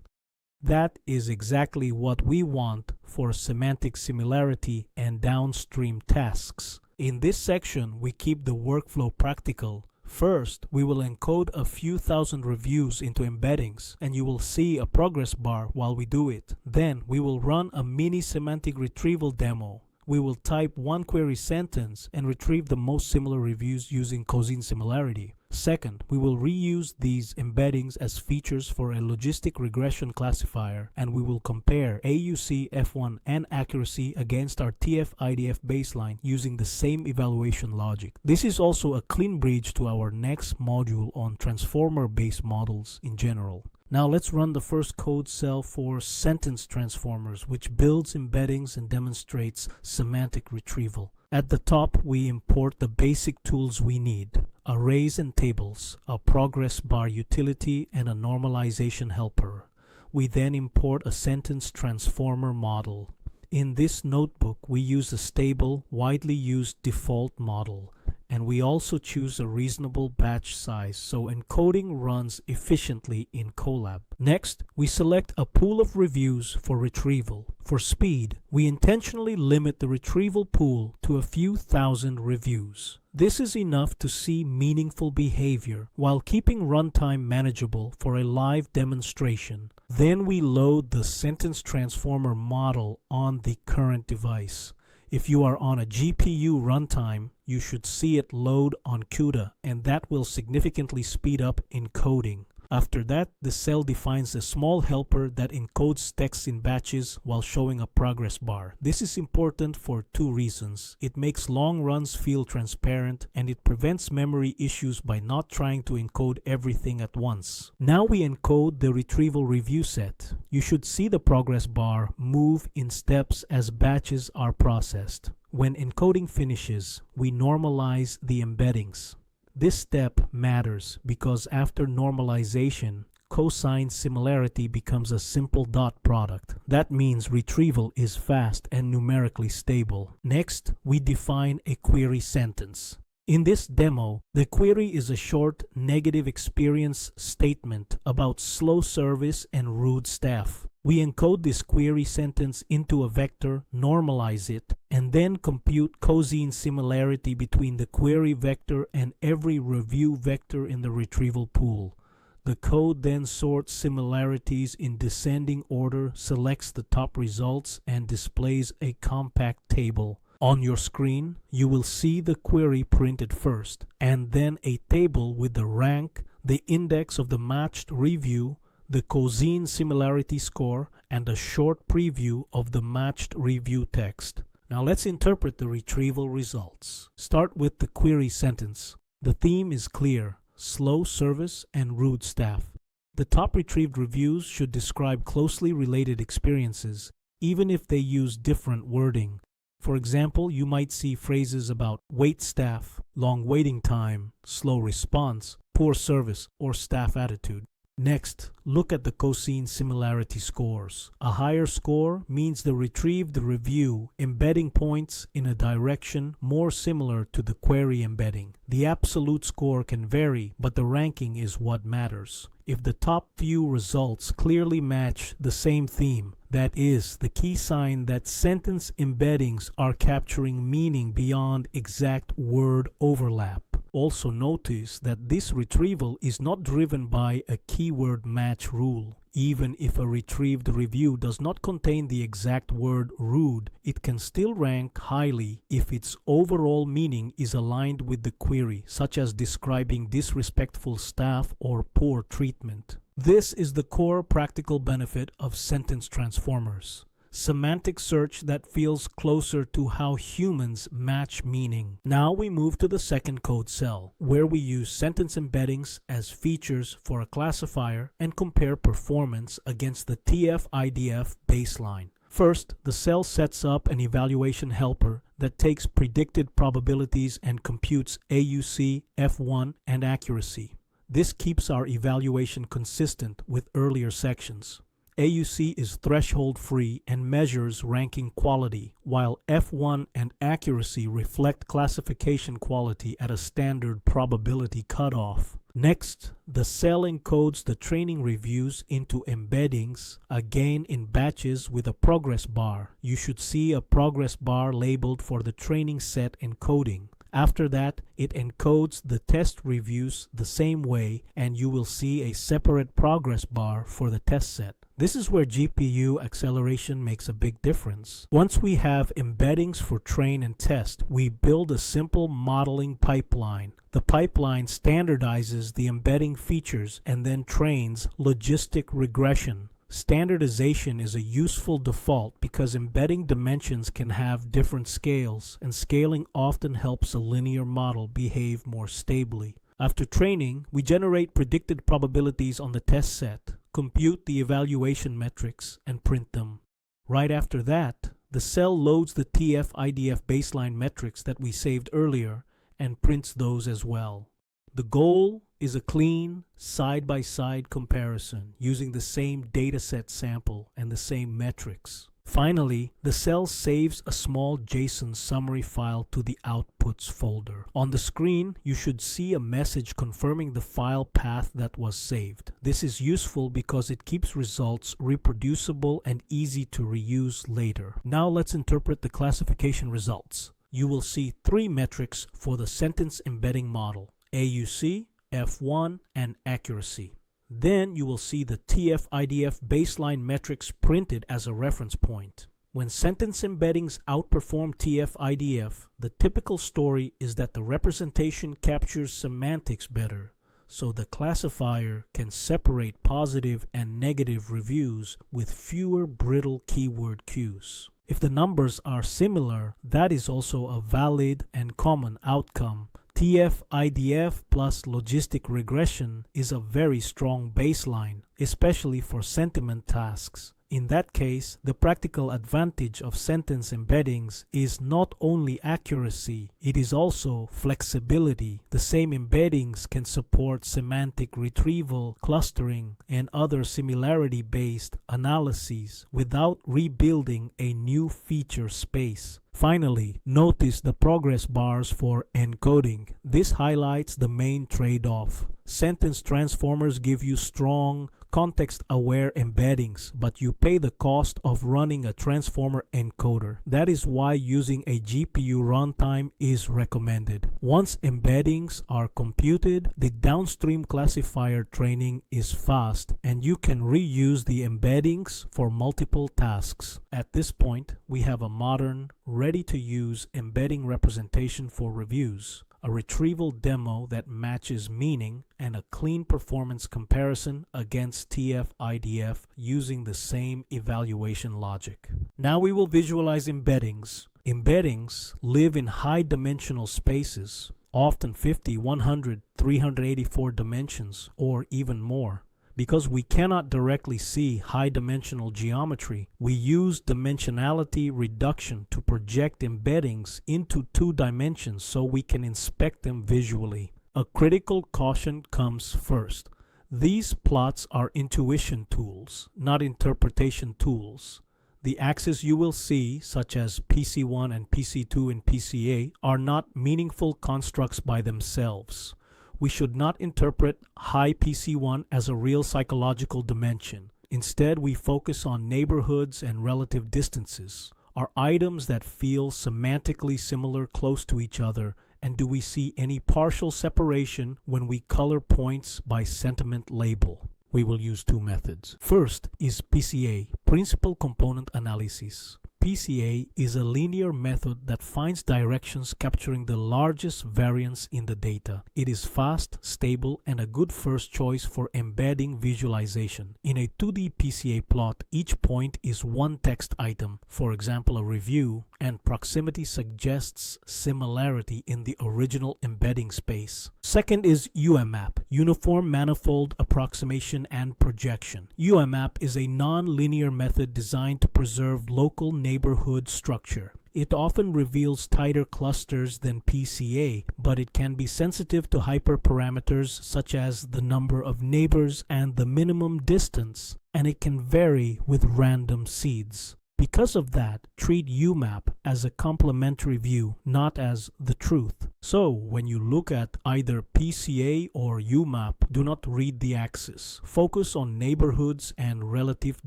[SPEAKER 1] That is exactly what we want for semantic similarity and downstream tasks. In this section, we keep the workflow practical. First, we will encode a few thousand reviews into embeddings, and you will see a progress bar while we do it. Then, we will run a mini semantic retrieval demo. We will type one query sentence and retrieve the most similar reviews using cosine similarity. Second, we will reuse these embeddings as features for a logistic regression classifier, and we will compare AUC, F1, and accuracy against our TF-IDF baseline using the same evaluation logic. This is also a clean bridge to our next module on transformer-based models in general. Now let's run the first code cell for sentence transformers, which builds embeddings and demonstrates semantic retrieval. At the top, we import the basic tools we need: arrays and tables, a progress bar utility, and a normalization helper. We then import a sentence transformer model. In this notebook, we use a stable, widely used default model, and we also choose a reasonable batch size so encoding runs efficiently in Colab. Next, we select a pool of reviews for retrieval. For speed, we intentionally limit the retrieval pool to a few thousand reviews. This is enough to see meaningful behavior while keeping runtime manageable for a live demonstration. Then we load the sentence transformer model on the current device. If you are on a GPU runtime, you should see it load on CUDA, and that will significantly speed up encoding. After that, the cell defines a small helper that encodes text in batches while showing a progress bar. This is important for two reasons. It makes long runs feel transparent, and it prevents memory issues by not trying to encode everything at once. Now we encode the retrieval review set. You should see the progress bar move in steps as batches are processed. When encoding finishes, we normalize the embeddings. This step matters because after normalization, cosine similarity becomes a simple dot product. That means retrieval is fast and numerically stable. Next, we define a query sentence. In this demo, the query is a short negative experience statement about slow service and rude staff. We encode this query sentence into a vector, normalize it, and then compute cosine similarity between the query vector and every review vector in the retrieval pool. The code then sorts similarities in descending order, selects the top results, and displays a compact table. On your screen, you will see the query printed first, and then a table with the rank, the index of the matched review, the cosine similarity score, and a short preview of the matched review text. Now let's interpret the retrieval results. Start with the query sentence. The theme is clear: slow service and rude staff. The top retrieved reviews should describe closely related experiences, even if they use different wording. For example, you might see phrases about wait staff, long waiting time, slow response, poor service, or staff attitude. Next, look at the cosine similarity scores. A higher score means the retrieved review embedding points in a direction more similar to the query embedding. The absolute score can vary, but the ranking is what matters. If the top few results clearly match the same theme, that is the key sign that sentence embeddings are capturing meaning beyond exact word overlap. Also notice that this retrieval is not driven by a keyword match rule. Even if a retrieved review does not contain the exact word rude, it can still rank highly if its overall meaning is aligned with the query, such as describing disrespectful staff or poor treatment. This is the core practical benefit of sentence transformers. Semantic search that feels closer to how humans match meaning. Now we move to the second code cell, where we use sentence embeddings as features for a classifier and compare performance against the TF-IDF baseline. First, the cell sets up an evaluation helper that takes predicted probabilities and computes AUC, F1, and accuracy. This keeps our evaluation consistent with earlier sections. AUC is threshold-free and measures ranking quality, while F1 and accuracy reflect classification quality at a standard probability cutoff. Next, the cell encodes the training reviews into embeddings, again in batches with a progress bar. You should see a progress bar labeled for the training set encoding. After that, it encodes the test reviews the same way, and you will see a separate progress bar for the test set. This is where GPU acceleration makes a big difference. Once we have embeddings for train and test, we build a simple modeling pipeline. The pipeline standardizes the embedding features and then trains logistic regression. Standardization is a useful default because embedding dimensions can have different scales, and scaling often helps a linear model behave more stably. After training, we generate predicted probabilities on the test set, compute the evaluation metrics, and print them. Right after that, the cell loads the TF-IDF baseline metrics that we saved earlier and prints those as well. The goal is a clean, side-by-side comparison using the same dataset sample and the same metrics. Finally, the cell saves a small JSON summary file to the outputs folder. On the screen, you should see a message confirming the file path that was saved. This is useful because it keeps results reproducible and easy to reuse later. Now let's interpret the classification results. You will see three metrics for the sentence embedding model: AUC, F1, and accuracy. Then you will see the TF-IDF baseline metrics printed as a reference point. When sentence embeddings outperform TF-IDF, the typical story is that the representation captures semantics better, so the classifier can separate positive and negative reviews with fewer brittle keyword cues. If the numbers are similar, that is also a valid and common outcome. TF-IDF plus logistic regression is a very strong baseline, especially for sentiment tasks. In that case, the practical advantage of sentence embeddings is not only accuracy, it is also flexibility. The same embeddings can support semantic retrieval, clustering, and other similarity-based analyses without rebuilding a new feature space. Finally, notice the progress bars for encoding. This highlights the main trade-off. Sentence transformers give you strong, context-aware embeddings, but you pay the cost of running a transformer encoder. That is why using a GPU runtime is recommended. Once embeddings are computed, the downstream classifier training is fast, and you can reuse the embeddings for multiple tasks. At this point, we have a modern, ready-to-use embedding representation for reviews, a retrieval demo that matches meaning, and a clean performance comparison against TF-IDF using the same evaluation logic. Now we will visualize embeddings. Embeddings live in high-dimensional spaces, often 50, 100, 384 dimensions, or even more. Because we cannot directly see high-dimensional geometry, we use dimensionality reduction to project embeddings into 2 dimensions so we can inspect them visually. A critical caution comes first. These plots are intuition tools, not interpretation tools. The axes you will see, such as PC1 and PC2 in PCA, are not meaningful constructs by themselves. We should not interpret high PC1 as a real psychological dimension. Instead, we focus on neighborhoods and relative distances. Are items that feel semantically similar close to each other, and do we see any partial separation when we color points by sentiment label? We will use 2 methods. First is PCA, Principal Component Analysis. PCA is a linear method that finds directions capturing the largest variance in the data. It is fast, stable, and a good first choice for embedding visualization. In a 2D PCA plot, each point is one text item, for example a review, and proximity suggests similarity in the original embedding space. Second is UMAP, Uniform Manifold Approximation and Projection. UMAP is a non-linear method designed to preserve local neighborhood structure. It often reveals tighter clusters than PCA, but it can be sensitive to hyperparameters such as the number of neighbors and the minimum distance, and it can vary with random seeds. Because of that, treat UMAP as a complementary view, not as the truth. So, when you look at either PCA or UMAP, do not read the axis. Focus on neighborhoods and relative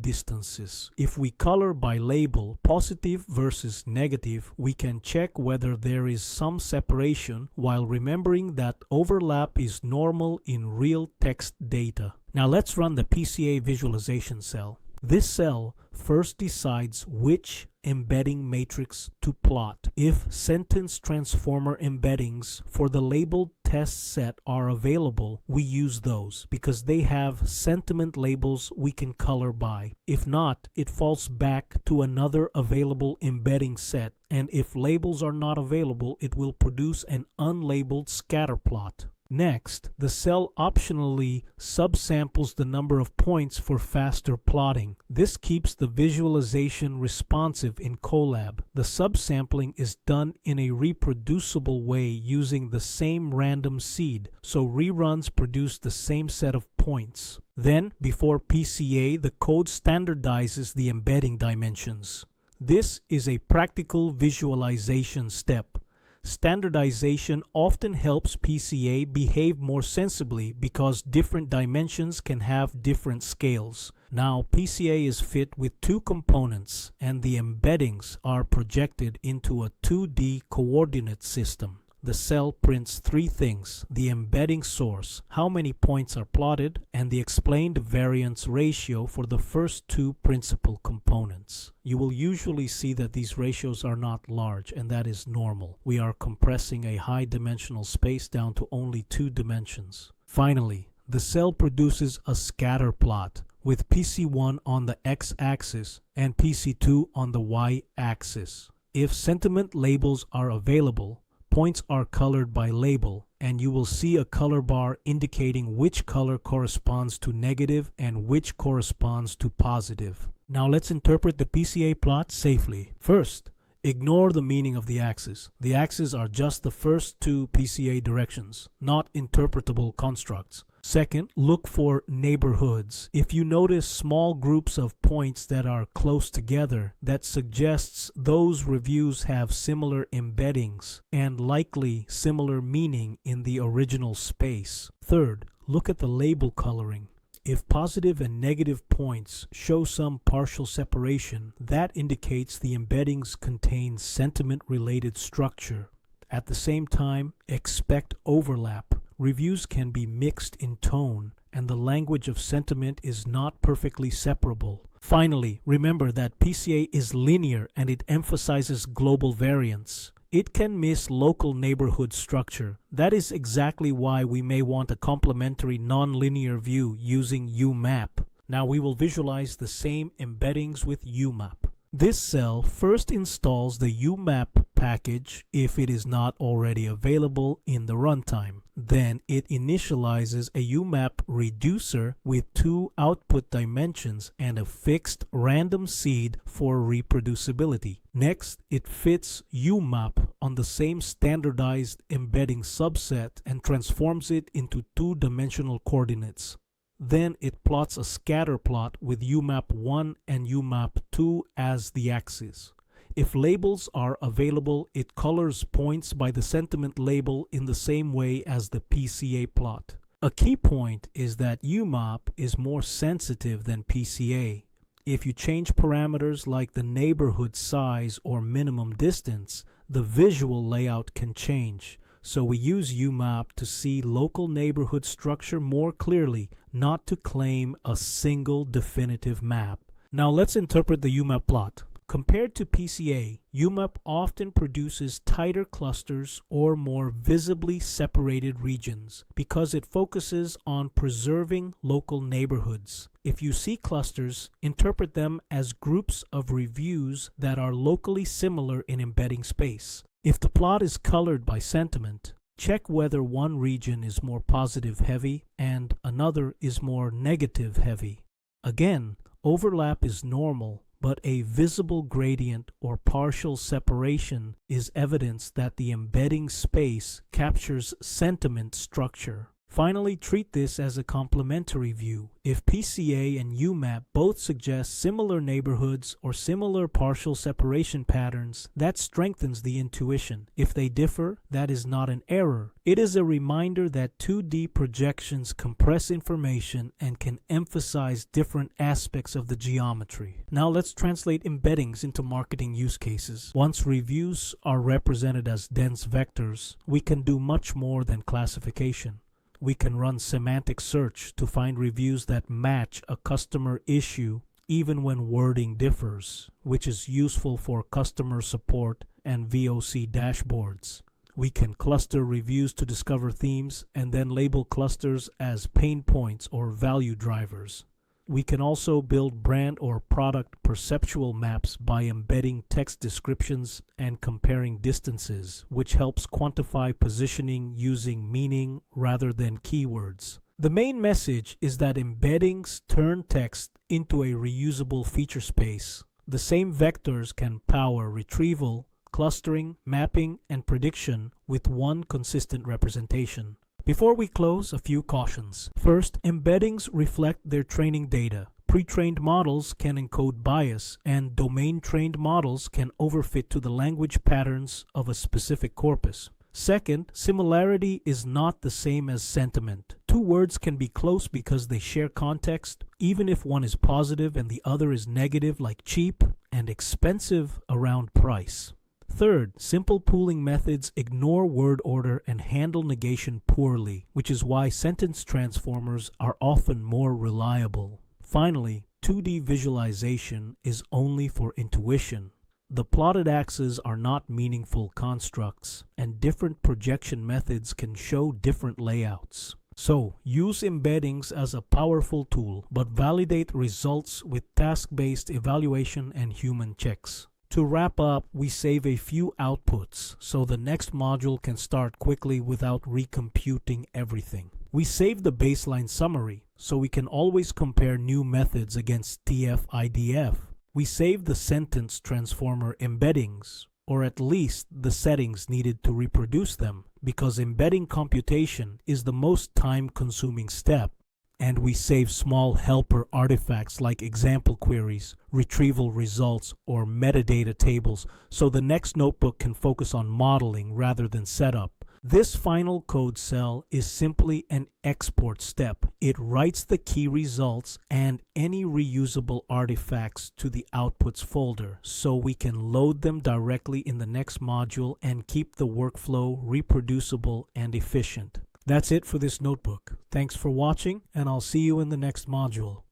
[SPEAKER 1] distances. If we color by label, positive versus negative, we can check whether there is some separation while remembering that overlap is normal in real text data. Now let's run the PCA visualization cell. This cell first decides which embedding matrix to plot. If sentence transformer embeddings for the labeled test set are available, we use those because they have sentiment labels we can color by. If not, it falls back to another available embedding set, and if labels are not available, it will produce an unlabeled scatter plot. Next, the cell optionally subsamples the number of points for faster plotting. This keeps the visualization responsive in Colab. The subsampling is done in a reproducible way using the same random seed, so reruns produce the same set of points. Then, before PCA, the code standardizes the embedding dimensions. This is a practical visualization step. Standardization often helps PCA behave more sensibly because different dimensions can have different scales. Now PCA is fit with 2 components and the embeddings are projected into a 2D coordinate system. The cell prints 3 things: the embedding source, how many points are plotted, and the explained variance ratio for the first 2 principal components. You will usually see that these ratios are not large, and that is normal. We are compressing a high-dimensional space down to only 2 dimensions. Finally, the cell produces a scatter plot with PC1 on the x-axis and PC2 on the y-axis. If sentiment labels are available, points are colored by label, and you will see a color bar indicating which color corresponds to negative and which corresponds to positive. Now let's interpret the PCA plot safely. First, ignore the meaning of the axes. The axes are just the first two PCA directions, not interpretable constructs. Second, look for neighborhoods. If you notice small groups of points that are close together, that suggests those reviews have similar embeddings and likely similar meaning in the original space. Third, look at the label coloring. If positive and negative points show some partial separation, that indicates the embeddings contain sentiment-related structure. At the same time, expect overlap. Reviews can be mixed in tone, and the language of sentiment is not perfectly separable. Finally, remember that PCA is linear and it emphasizes global variance. It can miss local neighborhood structure. That is exactly why we may want a complementary nonlinear view using UMAP. Now we will visualize the same embeddings with UMAP. This cell first installs the UMAP package if it is not already available in the runtime. Then it initializes a UMAP reducer with two output dimensions and a fixed random seed for reproducibility. Next, it fits UMAP on the same standardized embedding subset and transforms it into two-dimensional coordinates. Then it plots a scatter plot with UMAP 1 and UMAP 2 as the axes. If labels are available, it colors points by the sentiment label in the same way as the PCA plot. A key point is that UMAP is more sensitive than PCA. If you change parameters like the neighborhood size or minimum distance, the visual layout can change. So we use UMAP to see local neighborhood structure more clearly, not to claim a single definitive map. Now let's interpret the UMAP plot. Compared to PCA, UMAP often produces tighter clusters or more visibly separated regions because it focuses on preserving local neighborhoods. If you see clusters, interpret them as groups of reviews that are locally similar in embedding space. If the plot is colored by sentiment, check whether one region is more positive heavy and another is more negative heavy. Again, overlap is normal, but a visible gradient or partial separation is evidence that the embedding space captures sentiment structure. Finally, treat this as a complementary view. If PCA and UMAP both suggest similar neighborhoods or similar partial separation patterns, that strengthens the intuition. If they differ, that is not an error. It is a reminder that 2D projections compress information and can emphasize different aspects of the geometry. Now let's translate embeddings into marketing use cases. Once reviews are represented as dense vectors, we can do much more than classification. We can run semantic search to find reviews that match a customer issue even when wording differs, which is useful for customer support and VOC dashboards. We can cluster reviews to discover themes and then label clusters as pain points or value drivers. We can also build brand or product perceptual maps by embedding text descriptions and comparing distances, which helps quantify positioning using meaning rather than keywords. The main message is that embeddings turn text into a reusable feature space. The same vectors can power retrieval, clustering, mapping, and prediction with one consistent representation. Before we close, a few cautions. First, embeddings reflect their training data. Pre-trained models can encode bias, and domain-trained models can overfit to the language patterns of a specific corpus. Second, similarity is not the same as sentiment. Two words can be close because they share context, even if one is positive and the other is negative, like cheap, and expensive around price. Third, simple pooling methods ignore word order and handle negation poorly, which is why sentence transformers are often more reliable. Finally, 2D visualization is only for intuition. The plotted axes are not meaningful constructs, and different projection methods can show different layouts. So, use embeddings as a powerful tool, but validate results with task-based evaluation and human checks. To wrap up, we save a few outputs so the next module can start quickly without recomputing everything. We save the baseline summary, so we can always compare new methods against TF-IDF. We save the sentence transformer embeddings, or at least the settings needed to reproduce them, because embedding computation is the most time-consuming step. And we save small helper artifacts like example queries, retrieval results, or metadata tables, so the next notebook can focus on modeling rather than setup. This final code cell is simply an export step. It writes the key results and any reusable artifacts to the outputs folder, so we can load them directly in the next module and keep the workflow reproducible and efficient. That's it for this notebook. Thanks for watching, and I'll see you in the next module.